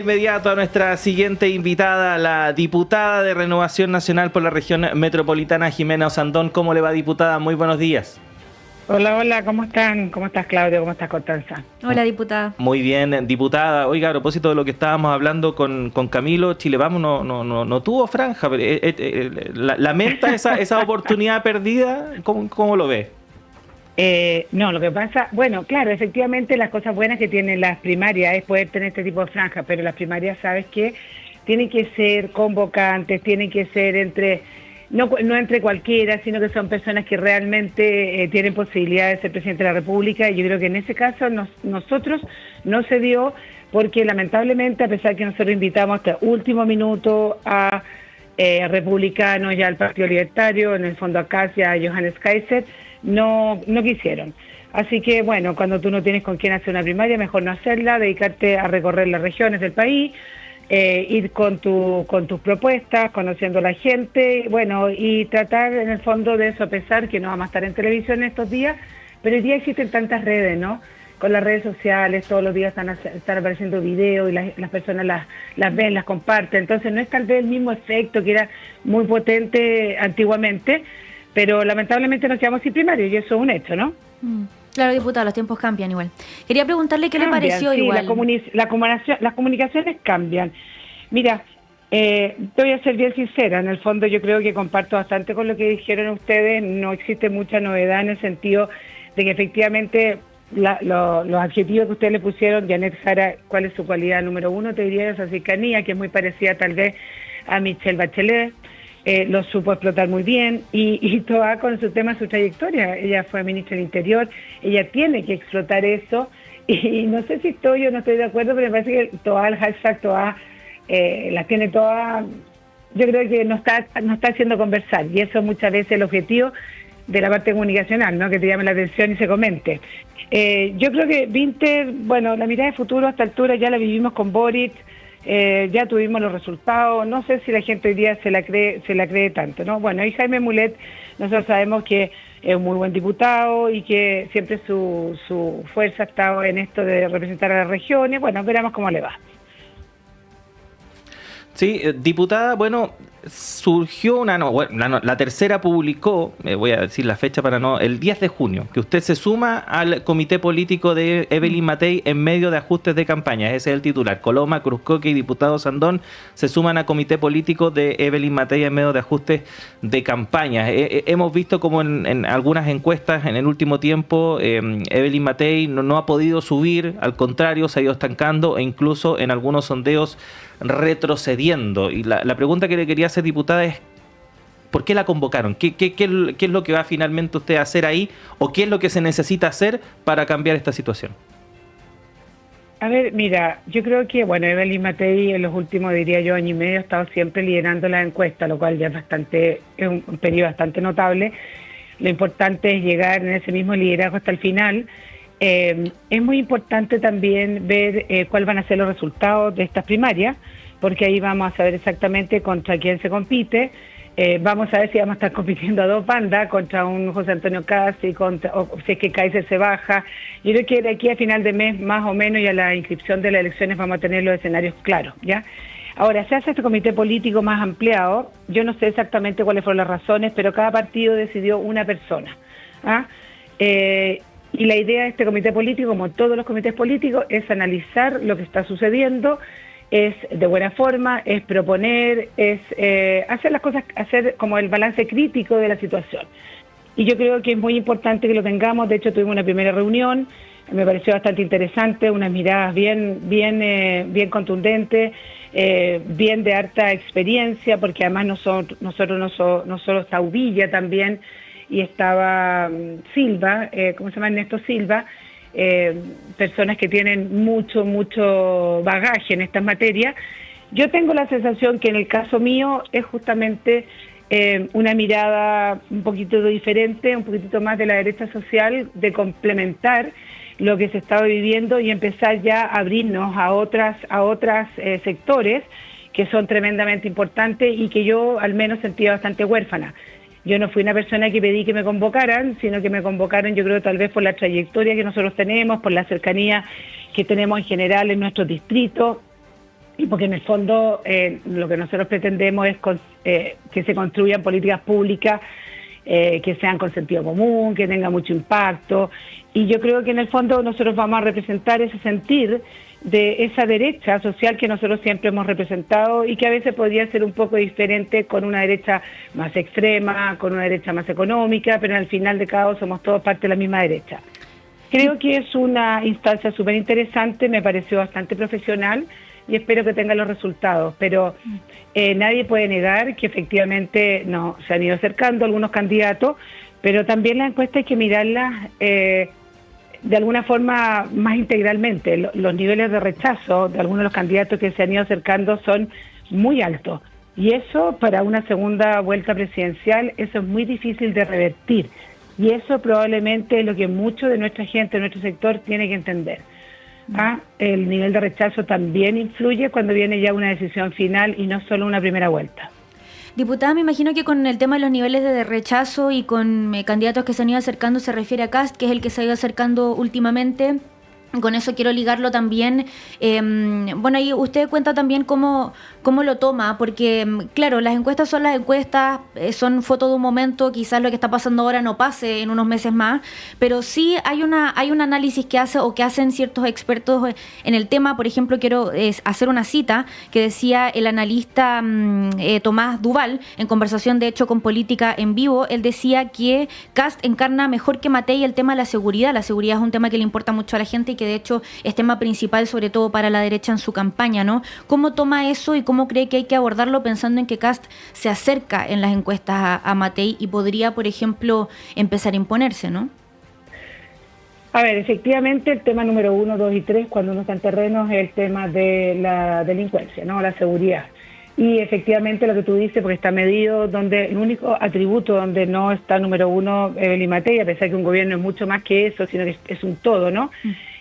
Inmediato a nuestra siguiente invitada, la diputada de Renovación Nacional por la región metropolitana, Jimena Osandón. ¿Cómo le va, diputada? Muy buenos días. Hola, hola, ¿cómo están? ¿Cómo estás, Claudio? ¿Cómo estás, Constanza? Hola, diputada. Muy bien, diputada. Oiga, a propósito de lo que estábamos hablando con Camilo, Chile Vamos no tuvo franja. Pero, ¿lamenta esa oportunidad perdida? ¿Cómo lo ve? No, lo que pasa, bueno, claro, efectivamente las cosas buenas que tienen las primarias es poder tener este tipo de franjas, pero las primarias, ¿sabes qué? Tienen que ser convocantes, tienen que ser no entre cualquiera, sino que son personas que realmente tienen posibilidad de ser presidente de la República, y yo creo que en ese caso nosotros no se dio, porque lamentablemente, a pesar que nosotros invitamos hasta último minuto a republicanos y al Partido Libertario, en el fondo a Casia, a Johannes Kaiser, no quisieron. Así que bueno, cuando tú no tienes con quién hacer una primaria, mejor no hacerla, dedicarte a recorrer las regiones del país, ir con tus propuestas, conociendo a la gente, bueno, y tratar en el fondo de sopesar, que no vamos a estar en televisión estos días, pero hoy día existen tantas redes, ¿no? Con las redes sociales, todos los días están apareciendo videos y las personas las ven, las comparten, entonces no es tal vez el mismo efecto que era muy potente antiguamente, pero lamentablemente nos quedamos sin primario y eso es un hecho, ¿no? Claro, diputada, los tiempos cambian igual. Quería preguntarle qué le pareció sí, igual. Las comunicaciones cambian. Mira, te voy a ser bien sincera, en el fondo yo creo que comparto bastante con lo que dijeron ustedes, no existe mucha novedad en el sentido de que efectivamente los adjetivos que ustedes le pusieron, Janet Jara, ¿cuál es su cualidad número uno? Te diría esa cercanía, que es muy parecida tal vez a Michelle Bachelet. Lo supo explotar muy bien y Toa con su tema, su trayectoria, ella fue ministra del Interior, ella tiene que explotar eso y no sé si estoy o no estoy de acuerdo, pero me parece que Toa, el hashtag Toa, la tiene toda, yo creo que no está haciendo conversar, y eso muchas veces el objetivo de la parte comunicacional, ¿no? Que te llame la atención y se comente. Yo creo que Winter, bueno, la mirada de futuro a esta altura ya la vivimos con Boric. Ya tuvimos los resultados, no sé si la gente hoy día se la cree tanto, ¿no? Bueno, y Jaime Mulet, nosotros sabemos que es un muy buen diputado y que siempre su fuerza ha estado en esto de representar a las regiones. Bueno, veremos cómo le va. Sí, diputada, bueno, surgió la tercera publicó, voy a decir la fecha para no, el 10 de junio, que usted se suma al comité político de Evelyn Matei en medio de ajustes de campaña. Ese es el titular. Coloma, Cruzcoque y diputado Sandón se suman al comité político de Evelyn Matei en medio de ajustes de campaña. Hemos visto como en algunas encuestas en el último tiempo Evelyn Matei no ha podido subir, al contrario, se ha ido estancando e incluso en algunos sondeos retrocediendo. Y la pregunta que le quería hacer, diputada, es ¿por qué la convocaron? ¿Qué es lo que va finalmente usted a hacer ahí? ¿O qué es lo que se necesita hacer para cambiar esta situación? A ver, mira, yo creo que, bueno, Evelyn Matei en los últimos, diría yo, año y medio ha estado siempre liderando la encuesta, lo cual ya es un periodo bastante notable. Lo importante es llegar en ese mismo liderazgo hasta el final. Es muy importante también ver cuáles van a ser los resultados de estas primarias, porque ahí vamos a saber exactamente contra quién se compite. Vamos a ver si vamos a estar compitiendo a dos bandas, contra un José Antonio Casi, o si es que Kaiser se baja. Yo creo que de aquí a final de mes, más o menos, y a la inscripción de las elecciones vamos a tener los escenarios claros, ¿ya? Ahora, se hace este comité político más ampliado. Yo no sé exactamente cuáles fueron las razones, pero cada partido decidió una persona, ¿ah? Y la idea de este comité político, como todos los comités políticos, es analizar lo que está sucediendo, es de buena forma, es proponer, es hacer las cosas, hacer como el balance crítico de la situación. Y yo creo que es muy importante que lo tengamos. De hecho, tuvimos una primera reunión, me pareció bastante interesante, unas miradas bien contundentes, bien de harta experiencia, porque además nosotros no solo está Uvilla también, y estaba Silva, ¿cómo se llama? Ernesto Silva, personas que tienen mucho bagaje en estas materias. Yo tengo la sensación que en el caso mío es justamente una mirada un poquito diferente, un poquitito más de la derecha social, de complementar lo que se estaba viviendo y empezar ya a abrirnos a otras sectores que son tremendamente importantes y que yo al menos sentía bastante huérfana. Yo no fui una persona que pedí que me convocaran, sino que me convocaron, yo creo, tal vez por la trayectoria que nosotros tenemos, por la cercanía que tenemos en general en nuestros distritos, y porque en el fondo lo que nosotros pretendemos es que se construyan políticas públicas que sean con sentido común, que tengan mucho impacto, y yo creo que en el fondo nosotros vamos a representar ese sentir de esa derecha social que nosotros siempre hemos representado y que a veces podría ser un poco diferente con una derecha más extrema, con una derecha más económica, pero al final de cabo somos todos parte de la misma derecha. Creo que es una instancia súper interesante, me pareció bastante profesional y espero que tenga los resultados, pero nadie puede negar que efectivamente no se han ido acercando algunos candidatos, pero también las encuestas hay que mirarlas de alguna forma más integralmente. Los niveles de rechazo de algunos de los candidatos que se han ido acercando son muy altos, y eso para una segunda vuelta presidencial, eso es muy difícil de revertir, y eso probablemente es lo que mucho de nuestra gente, de nuestro sector, tiene que entender. El nivel de rechazo también influye cuando viene ya una decisión final y no solo una primera vuelta. Diputada, me imagino que con el tema de los niveles de rechazo y con candidatos que se han ido acercando se refiere a Kast, que es el que se ha ido acercando últimamente. Con eso quiero ligarlo también. Bueno, ahí usted cuenta también cómo lo toma, porque claro, las encuestas son las encuestas, son foto de un momento, quizás lo que está pasando ahora no pase en unos meses más, pero sí hay un análisis que hace o que hacen ciertos expertos en el tema. Por ejemplo, quiero hacer una cita que decía el analista Tomás Duval, en conversación de hecho con Política en Vivo. Él decía que Kast encarna mejor que Matei el tema de la seguridad. La seguridad es un tema que le importa mucho a la gente y que de hecho es tema principal, sobre todo para la derecha en su campaña, ¿no? ¿Cómo toma eso y cómo cree que hay que abordarlo pensando en que Kast se acerca en las encuestas a Matei y podría, por ejemplo, empezar a imponerse, ¿no? A ver, efectivamente el tema número 1, 2 y 3 cuando uno está en terreno es el tema de la delincuencia, ¿no? La seguridad. Y efectivamente lo que tú dices, porque está medido, donde el único atributo donde no está número 1 Evelyn Matei, a pesar que un gobierno es mucho más que eso, sino que es un todo, ¿no?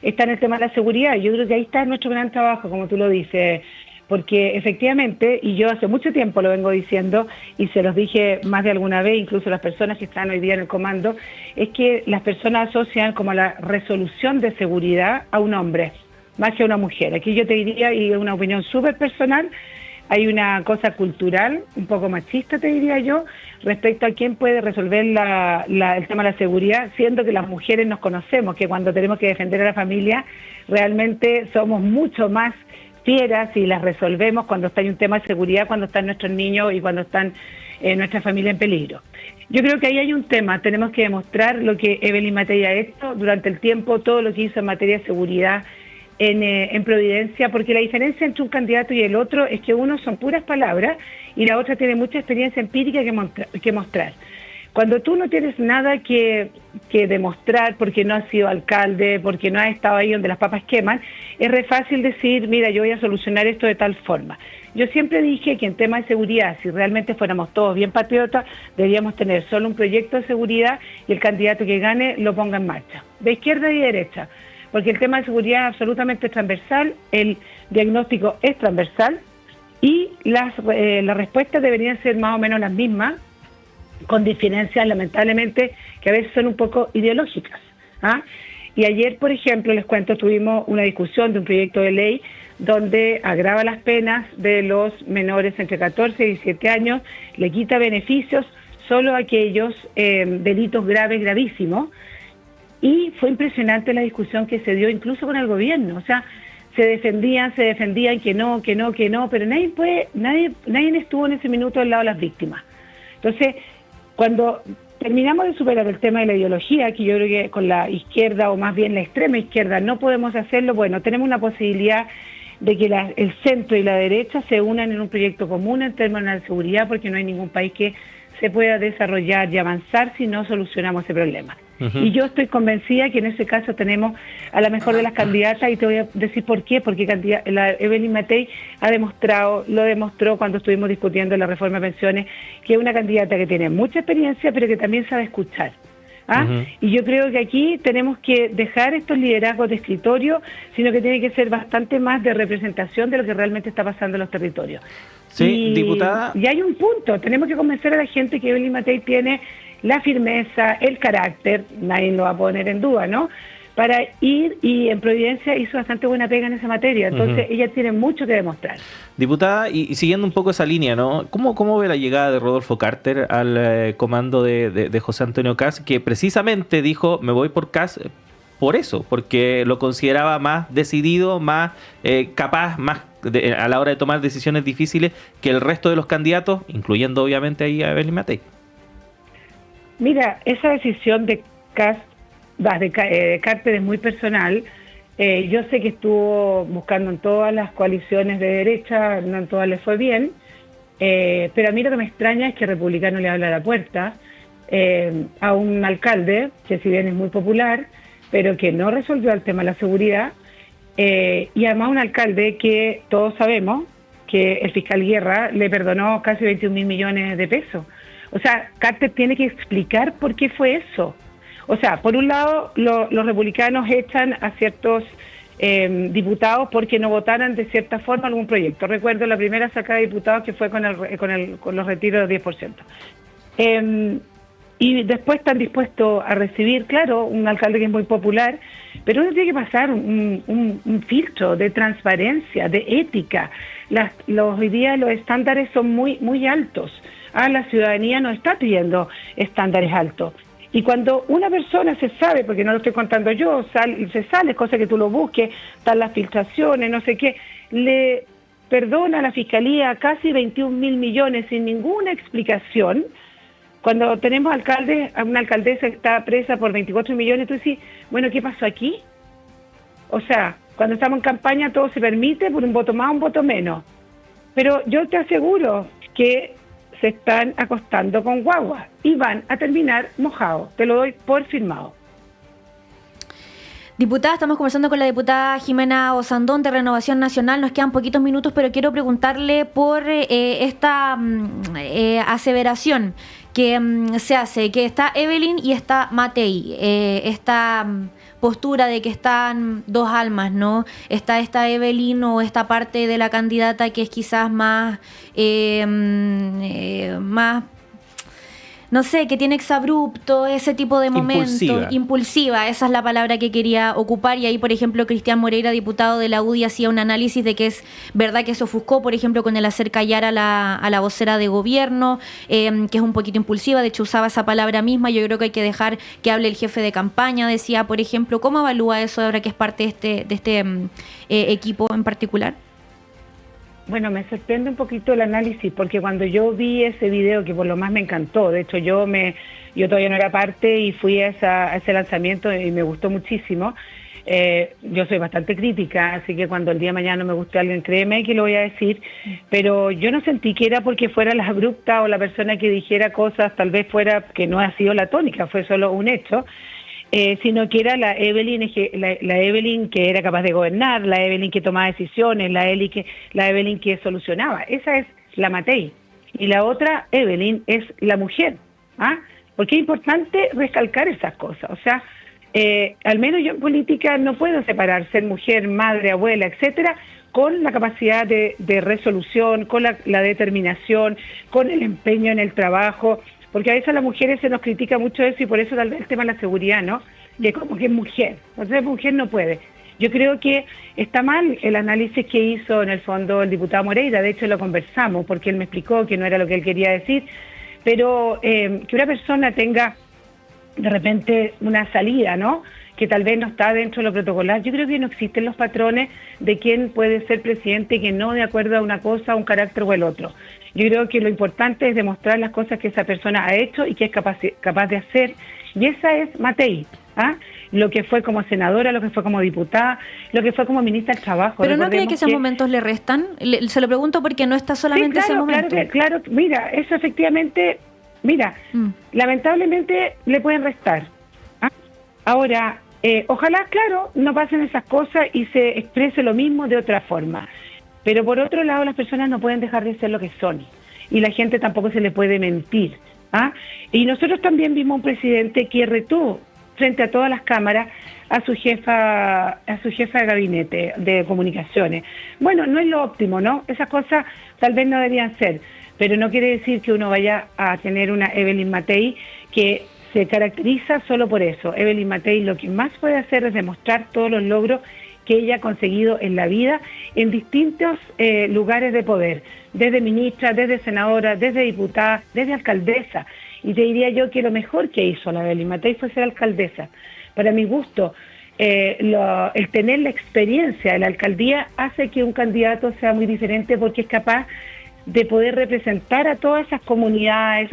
Está en el tema de la seguridad. Yo creo que ahí está nuestro gran trabajo, como tú lo dices, porque efectivamente, y yo hace mucho tiempo lo vengo diciendo, y se los dije más de alguna vez, incluso las personas que están hoy día en el comando, es que las personas asocian como la resolución de seguridad a un hombre, más que a una mujer. Aquí yo te diría, y es una opinión súper personal, hay una cosa cultural, un poco machista te diría yo, respecto a quién puede resolver el tema de la seguridad, siendo que las mujeres nos conocemos, que cuando tenemos que defender a la familia, realmente somos mucho más fieras y las resolvemos cuando está en un tema de seguridad, cuando están nuestros niños y cuando están nuestra familia en peligro. Yo creo que ahí hay un tema, tenemos que demostrar lo que Evelyn Matei ha hecho durante el tiempo, todo lo que hizo en materia de seguridad en Providencia, porque la diferencia entre un candidato y el otro es que uno son puras palabras y la otra tiene mucha experiencia empírica que mostrar. Cuando tú no tienes nada que demostrar porque no has sido alcalde, porque no has estado ahí donde las papas queman, es re fácil decir, mira, yo voy a solucionar esto de tal forma. Yo siempre dije que en tema de seguridad, si realmente fuéramos todos bien patriotas, deberíamos tener solo un proyecto de seguridad y el candidato que gane lo ponga en marcha, de izquierda y derecha, porque el tema de seguridad es absolutamente transversal, el diagnóstico es transversal y las respuestas deberían ser más o menos las mismas, con diferencias lamentablemente que a veces son un poco ideológicas. Y ayer, por ejemplo, les cuento, tuvimos una discusión de un proyecto de ley donde agrava las penas de los menores entre 14 y 17 años, le quita beneficios solo a aquellos delitos graves, gravísimos, y fue impresionante la discusión que se dio incluso con el gobierno. O sea, se defendían que no, pero nadie estuvo en ese minuto al lado de las víctimas. Entonces, cuando terminamos de superar el tema de la ideología, que yo creo que con la izquierda, o más bien la extrema izquierda, no podemos hacerlo, bueno, tenemos una posibilidad de que el centro y la derecha se unan en un proyecto común en términos de seguridad, porque no hay ningún país que se pueda desarrollar y avanzar si no solucionamos ese problema. Y yo estoy convencida que en ese caso tenemos a la mejor de las candidatas, y te voy a decir por qué, porque la Evelyn Matei lo demostró cuando estuvimos discutiendo la reforma de pensiones, que es una candidata que tiene mucha experiencia, pero que también sabe escuchar. Y yo creo que aquí tenemos que dejar estos liderazgos de escritorio, sino que tiene que ser bastante más de representación de lo que realmente está pasando en los territorios. Sí, diputada. Y hay un punto, tenemos que convencer a la gente que Evelyn Matei tiene la firmeza, el carácter, nadie lo va a poner en duda, ¿no? para ir, y en Providencia hizo bastante buena pega en esa materia, entonces ella tiene mucho que demostrar. Diputada, y siguiendo un poco esa línea, ¿no? ¿Cómo ve la llegada de Rodolfo Carter al comando de José Antonio Kast, que precisamente dijo, me voy por Kast por eso, porque lo consideraba más decidido, más capaz, más a la hora de tomar decisiones difíciles que el resto de los candidatos, incluyendo obviamente ahí a Evelyn Matei? Mira, esa decisión de Kast, de Carter es muy personal. Yo sé que estuvo buscando en todas las coaliciones de derecha, no en todas le fue bien, pero a mí lo que me extraña es que Republicano le habla a la puerta a un alcalde que si bien es muy popular, pero que no resolvió el tema de la seguridad, y además un alcalde que todos sabemos que el fiscal Guerra le perdonó casi 21.000 millones de pesos. O sea, Carter tiene que explicar por qué fue eso. O sea, por un lado, los republicanos echan a ciertos diputados porque no votaran de cierta forma algún proyecto. Recuerdo la primera sacada de diputados que fue con los retiros del 10%. Y después están dispuestos a recibir, claro, un alcalde que es muy popular, pero uno tiene que pasar un filtro de transparencia, de ética. Hoy día los estándares son muy altos. La ciudadanía no está pidiendo estándares altos. Y cuando una persona se sabe, porque no lo estoy contando yo, se sale, cosa que tú lo busques, están las filtraciones, no sé qué, le perdona a la Fiscalía casi 21.000 millones sin ninguna explicación. Cuando tenemos una alcaldesa que está presa por 24 millones, tú dices, bueno, ¿qué pasó aquí? O sea, cuando estamos en campaña todo se permite por un voto más, un voto menos. Pero yo te aseguro que se están acostando con guagua y van a terminar mojados. Te lo doy por firmado. Diputada, estamos conversando con la diputada Jimena Osandón de Renovación Nacional. Nos quedan poquitos minutos, pero quiero preguntarle por esta aseveración que se hace, que está Evelyn y está Matei. Esta postura de que están dos almas, ¿no? Está esta Evelyn o esta parte de la candidata que es quizás más no sé, que tiene exabrupto, ese tipo de momentos. Impulsiva, esa es la palabra que quería ocupar. Y ahí, por ejemplo, Cristian Moreira, diputado de la UDI, hacía un análisis de que es verdad que se ofuscó, por ejemplo, con el hacer callar a la vocera de gobierno, que es un poquito impulsiva. De hecho, usaba esa palabra misma. Yo creo que hay que dejar que hable el jefe de campaña, decía, por ejemplo. ¿Cómo evalúa eso ahora que es parte de este equipo en particular? Bueno, me sorprende un poquito el análisis, porque cuando yo vi ese video, que por lo más me encantó, de hecho yo todavía no era parte y fui a ese lanzamiento y me gustó muchísimo. Yo soy bastante crítica, así que cuando el día de mañana no me guste alguien, créeme que lo voy a decir, pero yo no sentí que era porque fuera la abrupta o la persona que dijera cosas, tal vez fuera que no ha sido la tónica, fue solo un hecho. Sino que era la Evelyn que era capaz de gobernar, la Evelyn que tomaba decisiones, la Evelyn que solucionaba. Esa es la Matei. Y la otra Evelyn es la mujer. Porque es importante recalcar esas cosas. O sea, al menos yo en política no puedo separar ser mujer, madre, abuela, etcétera, con la capacidad de resolución, con la determinación, con el empeño en el trabajo. Porque a veces a las mujeres se nos critica mucho eso y por eso tal vez el tema de la seguridad, ¿no? De como que es mujer, entonces mujer no puede. Yo creo que está mal el análisis que hizo en el fondo el diputado Moreira, de hecho lo conversamos porque él me explicó que no era lo que él quería decir, pero que una persona tenga de repente una salida, ¿no? Que tal vez no está dentro de lo protocolar. Yo creo que no existen los patrones de quién puede ser presidente y quién no, de acuerdo a una cosa, a un carácter o el otro. Yo creo que lo importante es demostrar las cosas que esa persona ha hecho y que es capaz de hacer. Y esa es Matei, lo que fue como senadora, lo que fue como diputada, lo que fue como ministra del Trabajo. ¿Pero no cree que esos momentos le restan? Se lo pregunto porque no está solamente ese momento. Claro, mira, eso efectivamente, lamentablemente le pueden restar. Ahora, ojalá, claro, no pasen esas cosas y se exprese lo mismo de otra forma. Pero por otro lado, las personas no pueden dejar de ser lo que son. Y la gente tampoco se le puede mentir. Y nosotros también vimos un presidente que retó frente a todas las cámaras a su jefa de gabinete de comunicaciones. Bueno, no es lo óptimo, ¿no? Esas cosas tal vez no deberían ser. Pero no quiere decir que uno vaya a tener una Evelyn Matei que se caracteriza solo por eso. Evelyn Matei lo que más puede hacer es demostrar todos los logros que ella ha conseguido en la vida en distintos lugares de poder, desde ministra, desde senadora, desde diputada, desde alcaldesa. Y te diría yo que lo mejor que hizo la Evelyn Matei fue ser alcaldesa. Para mi gusto, el tener la experiencia de la alcaldía hace que un candidato sea muy diferente porque es capaz de poder representar a todas esas comunidades,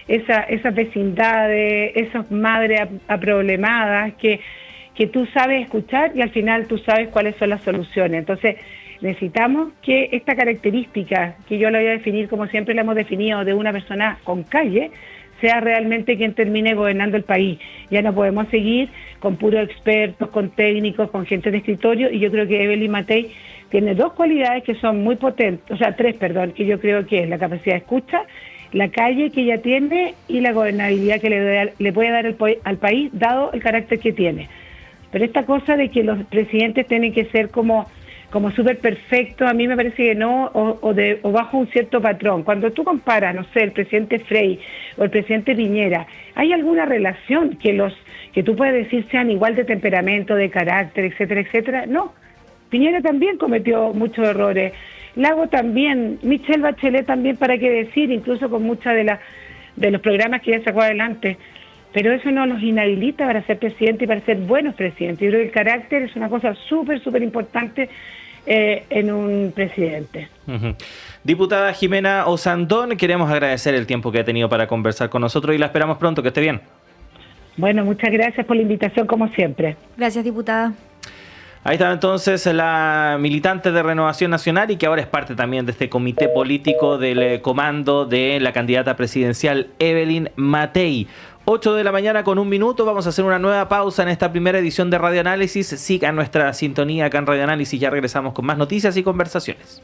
esas vecindades, esas madres aproblemadas que tú sabes escuchar y al final tú sabes cuáles son las soluciones. Entonces necesitamos que esta característica, que yo la voy a definir como siempre la hemos definido, de una persona con calle, sea realmente quien termine gobernando el país. Ya no podemos seguir con puros expertos, con técnicos, con gente de escritorio, y yo creo que Evelyn Matei tiene dos cualidades que son muy potentes, o sea, tres, perdón, que yo creo que es la capacidad de escucha, la calle que ella tiene y la gobernabilidad que le puede dar al país, dado el carácter que tiene. Pero esta cosa de que los presidentes tienen que ser como súper perfectos, a mí me parece que no, o bajo un cierto patrón. Cuando tú comparas, no sé, el presidente Frei o el presidente Piñera, ¿hay alguna relación que tú puedes decir sean igual de temperamento, de carácter, etcétera, etcétera? No. Piñera también cometió muchos errores, Lago también, Michelle Bachelet también, para qué decir, incluso con muchos de los programas que ella sacó adelante. Pero eso no los inhabilita para ser presidente y para ser buenos presidentes. Yo creo que el carácter es una cosa súper, súper importante en un presidente. Uh-huh. Diputada Jimena Osandón, queremos agradecer el tiempo que ha tenido para conversar con nosotros y la esperamos pronto, que esté bien. Bueno, muchas gracias por la invitación, como siempre. Gracias, diputada. Ahí está entonces la militante de Renovación Nacional y que ahora es parte también de este comité político del comando de la candidata presidencial Evelyn Matei. 8 de la mañana con 1 minuto, vamos a hacer una nueva pausa en esta primera edición de Radio Análisis. Sigan nuestra sintonía acá en Radio Análisis, ya regresamos con más noticias y conversaciones.